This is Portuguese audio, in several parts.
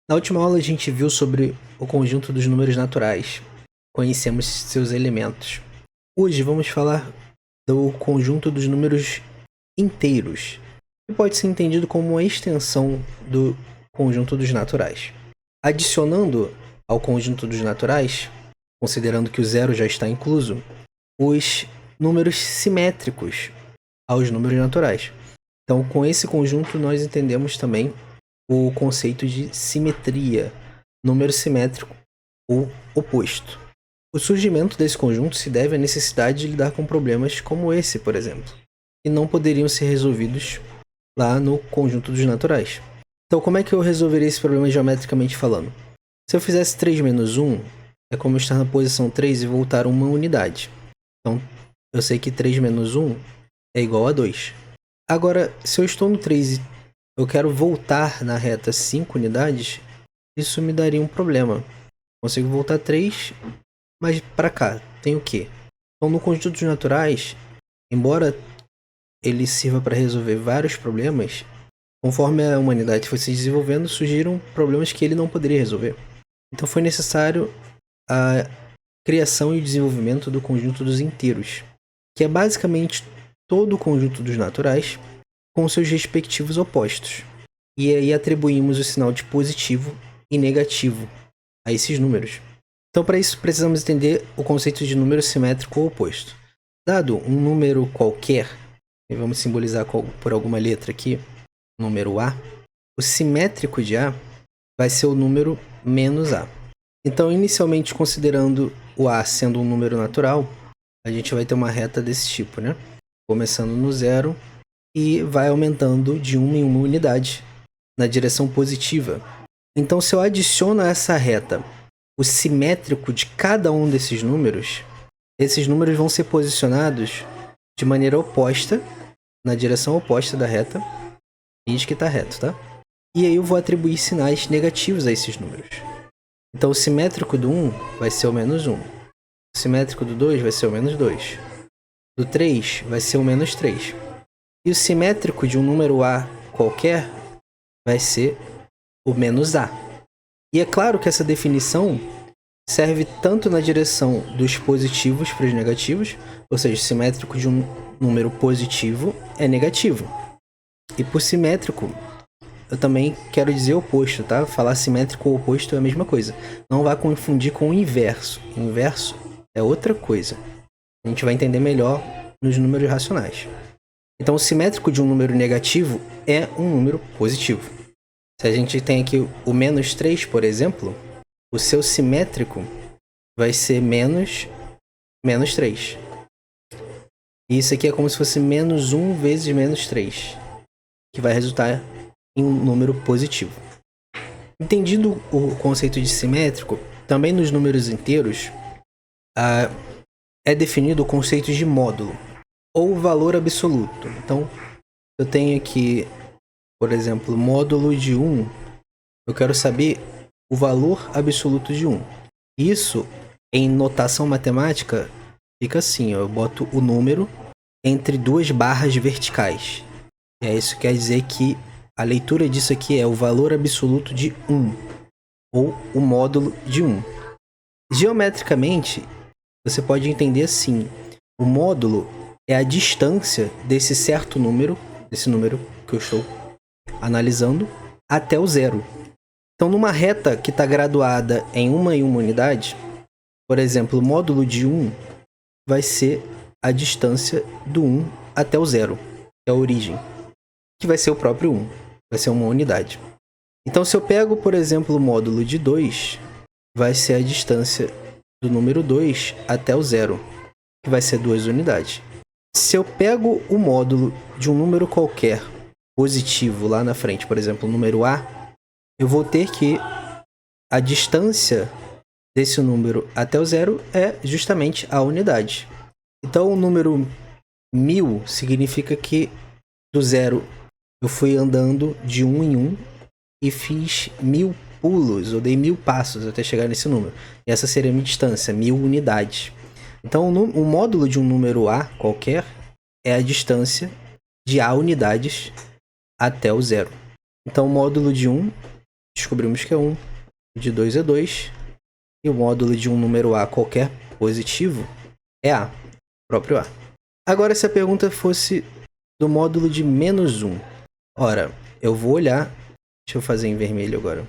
Na última aula a gente viu sobre o conjunto dos números naturais. Conhecemos seus elementos. Hoje vamos falar do conjunto dos números inteiros, que pode ser entendido como uma extensão do conjunto dos naturais. Adicionando ao conjunto dos naturais, considerando que o zero já está incluso, os números simétricos aos números naturais. Então, com esse conjunto, nós entendemos também o conceito de simetria, número simétrico ou oposto. O surgimento desse conjunto se deve à necessidade de lidar com problemas como esse, por exemplo, que não poderiam ser resolvidos lá no conjunto dos naturais. Então, como é que eu resolveria esse problema geometricamente falando? Se eu fizesse 3 menos 1, é como eu estar na posição 3 e voltar uma unidade. Então, eu sei que 3 menos 1 é igual a 2. Agora, se eu estou no 3 e eu quero voltar na reta 5 unidades, isso me daria um problema. Consigo voltar 3, mas para cá tem o quê? Então, no conjunto dos naturais, embora ele sirva para resolver vários problemas, conforme a humanidade foi se desenvolvendo, surgiram problemas que ele não poderia resolver. Então foi necessário a criação e desenvolvimento do conjunto dos inteiros, que é basicamente todo o conjunto dos naturais com seus respectivos opostos. E aí atribuímos o sinal de positivo e negativo a esses números. Então, para isso, precisamos entender o conceito de número simétrico ou oposto. Dado um número qualquer, e vamos simbolizar por alguma letra aqui, número A, o simétrico de A vai ser o número menos A. Então, inicialmente, considerando o A sendo um número natural, a gente vai ter uma reta desse tipo, né? Começando no zero e vai aumentando de uma em uma unidade na direção positiva. Então, se eu adiciono a essa reta o simétrico de cada um desses números, esses números vão ser posicionados de maneira oposta, na direção oposta da reta, finge que está reto, tá? E aí eu vou atribuir sinais negativos a esses números. Então, o simétrico do 1 vai ser o menos 1. O simétrico do 2 vai ser o menos 2. Do 3 vai ser o menos 3. E o simétrico de um número A qualquer vai ser o menos A. E é claro que essa definição serve tanto na direção dos positivos para os negativos, ou seja, o simétrico de um número positivo é negativo. E por simétrico, eu também quero dizer oposto, tá? Falar simétrico ou oposto é a mesma coisa. Não vá confundir com o inverso. O inverso é outra coisa. A gente vai entender melhor nos números racionais. Então, o simétrico de um número negativo é um número positivo. Se a gente tem aqui o menos 3, por exemplo, o seu simétrico vai ser menos 3. E isso aqui é como se fosse menos 1 vezes menos 3, que vai resultar em um número positivo. Entendido o conceito de simétrico, também nos números inteiros, é definido o conceito de módulo, ou valor absoluto. Então, eu tenho aqui, por exemplo, módulo de 1, eu quero saber o valor absoluto de 1. Isso, em notação matemática, fica assim, ó, eu boto o número entre duas barras verticais. E isso quer dizer que a leitura disso aqui é o valor absoluto de 1, ou o módulo de 1. Geometricamente, você pode entender assim, o módulo é a distância desse certo número, desse número que eu estou analisando, até o zero. Então, numa reta que está graduada em uma unidade, por exemplo, o módulo de 1 vai ser a distância do 1 até o zero, que é a origem, que vai ser o próprio 1, vai ser uma unidade. Então, se eu pego, por exemplo, o módulo de 2, vai ser a distância do número 2 até o zero, que vai ser 2 unidades. Se eu pego o módulo de um número qualquer positivo lá na frente, por exemplo, o número A, eu vou ter que a distância desse número até o zero é justamente a unidade. Então, o número 1000 significa que do zero eu fui andando de 1 em 1 e fiz 1000 pulos, eu dei 1000 passos até chegar nesse número. E essa seria a minha distância, 1000 unidades. Então, o módulo de um número A qualquer é a distância de A unidades até o zero. Então, o módulo de 1 descobrimos que é 1, de 2 é 2, e o módulo de um número A qualquer positivo é A, próprio A. Agora, se a pergunta fosse do módulo de menos 1, ora, eu vou olhar, deixa eu fazer em vermelho agora,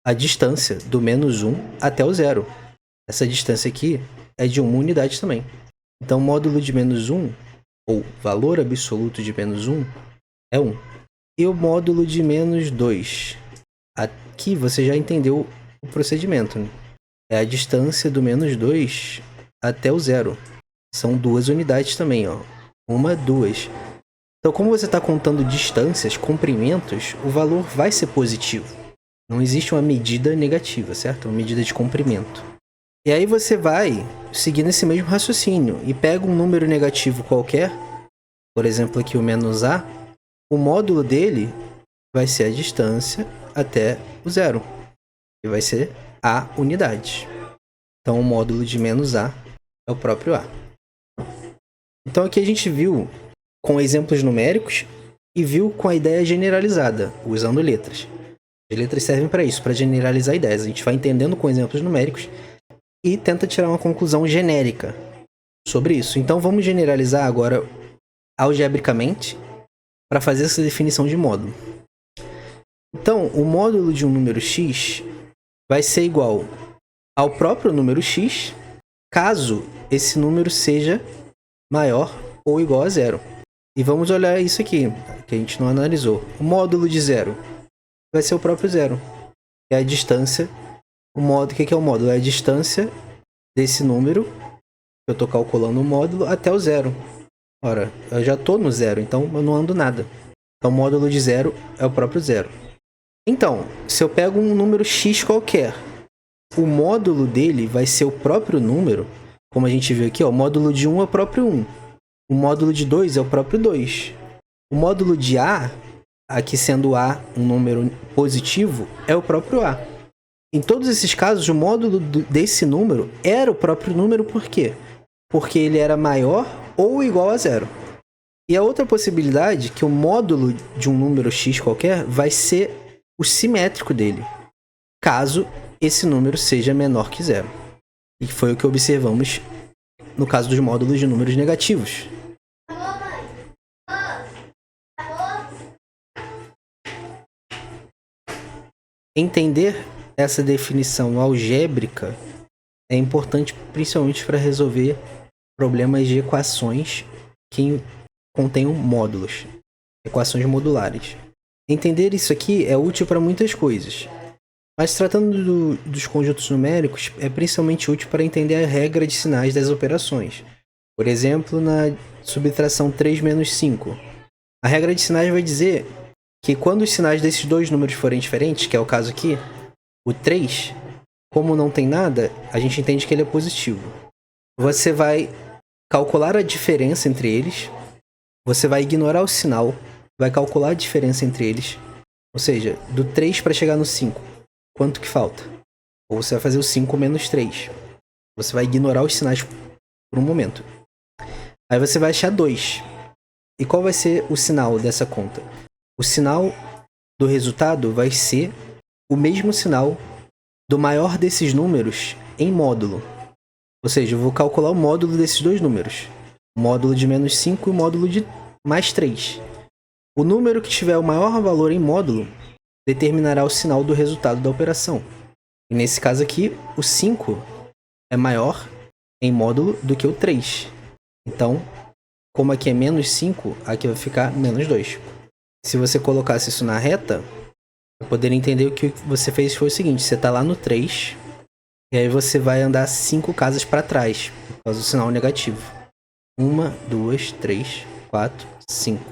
a distância do menos 1 até o 0. Essa distância aqui é de 1 unidade também. Então, o módulo de menos 1, ou valor absoluto de menos 1, é 1. E o módulo de menos 2? Aqui você já entendeu o procedimento, né? É a distância do menos 2 até o 0. São 2 unidades também, ó. 1, 2. Então, como você está contando distâncias, comprimentos, o valor vai ser positivo. Não existe uma medida negativa, certo? Uma medida de comprimento. E aí você vai seguindo esse mesmo raciocínio e pega um número negativo qualquer, por exemplo aqui o menos A, o módulo dele vai ser a distância até o 0, e vai ser A unidades. Então o módulo de menos A é o próprio A. Então aqui a gente viu com exemplos numéricos e viu com a ideia generalizada, usando letras. As letras servem para isso, para generalizar ideias. A gente vai entendendo com exemplos numéricos e tenta tirar uma conclusão genérica sobre isso. Então vamos generalizar agora algebricamente para fazer essa definição de módulo. Então, o módulo de um número x vai ser igual ao próprio número x, caso esse número seja maior ou igual a 0. E vamos olhar isso aqui, que a gente não analisou. O módulo de 0 vai ser o próprio 0. É a distância. O que é o módulo? É a distância desse número, eu estou calculando o módulo, até o 0. Ora, eu já estou no 0, então eu não ando nada. Então o módulo de 0 é o próprio 0. Então, se eu pego um número x qualquer, o módulo dele vai ser o próprio número, como a gente viu aqui, ó, o módulo de 1 é o próprio 1. O módulo de 2 é o próprio 2. O módulo de A, aqui sendo A um número positivo, é o próprio A. Em todos esses casos, o módulo desse número era o próprio número, por quê? Porque ele era maior ou igual a 0. E a outra possibilidade é que o módulo de um número x qualquer vai ser o simétrico dele, caso esse número seja menor que 0. E foi o que observamos no caso dos módulos de números negativos. Entender essa definição algébrica é importante principalmente para resolver problemas de equações que contenham módulos, equações modulares. Entender isso aqui é útil para muitas coisas, mas tratando dos conjuntos numéricos, é principalmente útil para entender a regra de sinais das operações. Por exemplo, na subtração 3 menos 5. A regra de sinais vai dizer que quando os sinais desses dois números forem diferentes, que é o caso aqui, o 3, como não tem nada, a gente entende que ele é positivo. Você vai calcular a diferença entre eles, você vai ignorar o sinal, vai calcular a diferença entre eles, ou seja, do 3 para chegar no 5, quanto que falta? Ou você vai fazer o 5 menos 3. Você vai ignorar os sinais por um momento. Aí você vai achar 2. E qual vai ser o sinal dessa conta? O sinal do resultado vai ser o mesmo sinal do maior desses números em módulo. Ou seja, eu vou calcular o módulo desses dois números. O módulo de menos 5 e o módulo de mais 3. O número que tiver o maior valor em módulo determinará o sinal do resultado da operação. E nesse caso aqui, o 5 é maior em módulo do que o 3. Então, como aqui é menos 5, aqui vai ficar menos 2. Se você colocasse isso na reta, eu poderia entender o que você fez foi o seguinte: você está lá no 3, e aí você vai andar 5 casas para trás, por causa do sinal negativo. 1, 2, 3, 4, 5.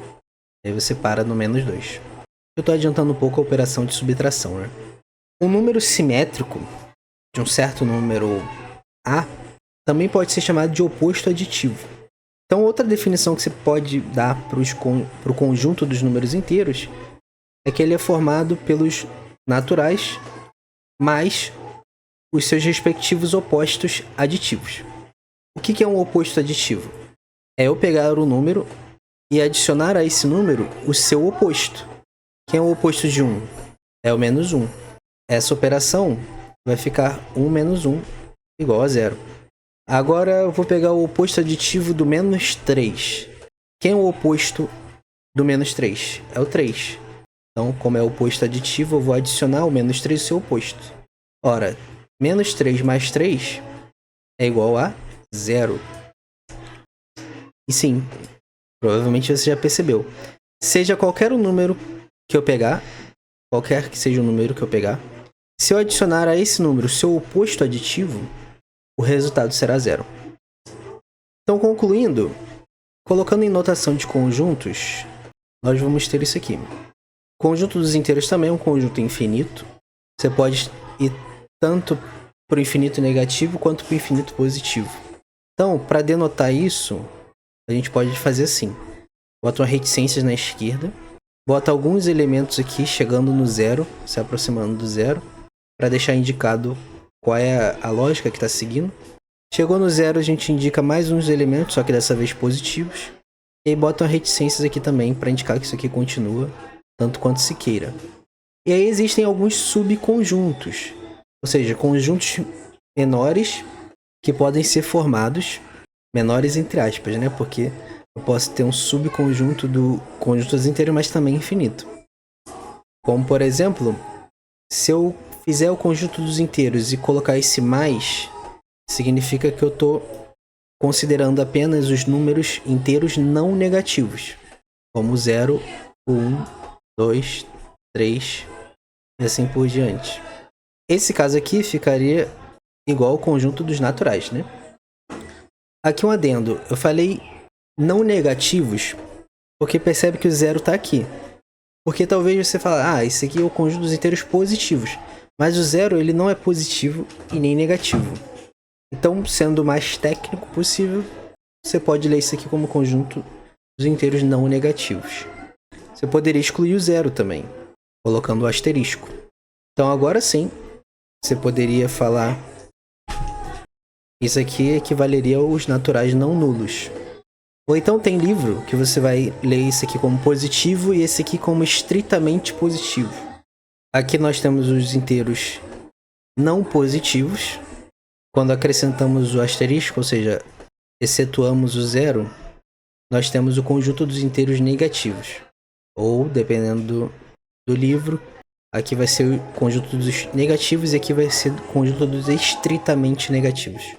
Aí você para no menos 2. Eu estou adiantando um pouco a operação de subtração, né? Um número simétrico de um certo número A também pode ser chamado de oposto aditivo. Então, outra definição que você pode dar para o conjunto dos números inteiros é que ele é formado pelos naturais mais os seus respectivos opostos aditivos. O que é um oposto aditivo? É eu pegar o número e adicionar a esse número o seu oposto. Quem é o oposto de 1? É o menos 1. essa operação vai ficar 1 menos 1 igual a 0. Agora eu vou pegar o oposto aditivo do menos 3. Quem é o oposto do menos 3? É o 3. Então, como é o oposto aditivo, eu vou adicionar o menos 3 ao seu oposto. Ora, menos 3 mais 3 é igual a 0. E sim, provavelmente você já percebeu. Seja qualquer o número que eu pegar, qualquer que seja o número que eu pegar, se eu adicionar a esse número o seu oposto aditivo, o resultado será 0. Então, concluindo, colocando em notação de conjuntos, nós vamos ter isso aqui. O conjunto dos inteiros também é um conjunto infinito. Você pode ir tanto para o infinito negativo quanto para o infinito positivo. Então, para denotar isso, a gente pode fazer assim. Bota uma reticências na esquerda, bota alguns elementos aqui chegando no 0, se aproximando do 0, para deixar indicado qual é a lógica que está seguindo. Chegou no 0, a gente indica mais uns elementos, só que dessa vez positivos. E aí bota uma reticências aqui também para indicar que isso aqui continua, tanto quanto se queira. E aí existem alguns subconjuntos, ou seja, conjuntos menores que podem ser formados, menores entre aspas, né? Porque eu posso ter um subconjunto do conjunto dos inteiros, mas também infinito. Como, por exemplo, se eu fizer o conjunto dos inteiros e colocar esse mais, significa que eu estou considerando apenas os números inteiros não negativos, como 0, 1, 2, 3 e assim por diante. Esse caso aqui ficaria igual ao conjunto dos naturais, né? Aqui um adendo, eu falei não negativos, porque percebe que o 0 está aqui. Porque talvez você fale, esse aqui é o conjunto dos inteiros positivos. Mas o 0 ele não é positivo e nem negativo. Então, sendo o mais técnico possível, você pode ler isso aqui como conjunto dos inteiros não negativos. Você poderia excluir o 0 também, colocando o asterisco. Então agora sim, você poderia falar isso aqui equivaleria aos naturais não nulos. Ou então tem livro que você vai ler isso aqui como positivo e esse aqui como estritamente positivo. Aqui nós temos os inteiros não positivos. Quando acrescentamos o asterisco, ou seja, excetuamos o 0, nós temos o conjunto dos inteiros negativos. Ou, dependendo do livro, aqui vai ser o conjunto dos negativos e aqui vai ser o conjunto dos estritamente negativos.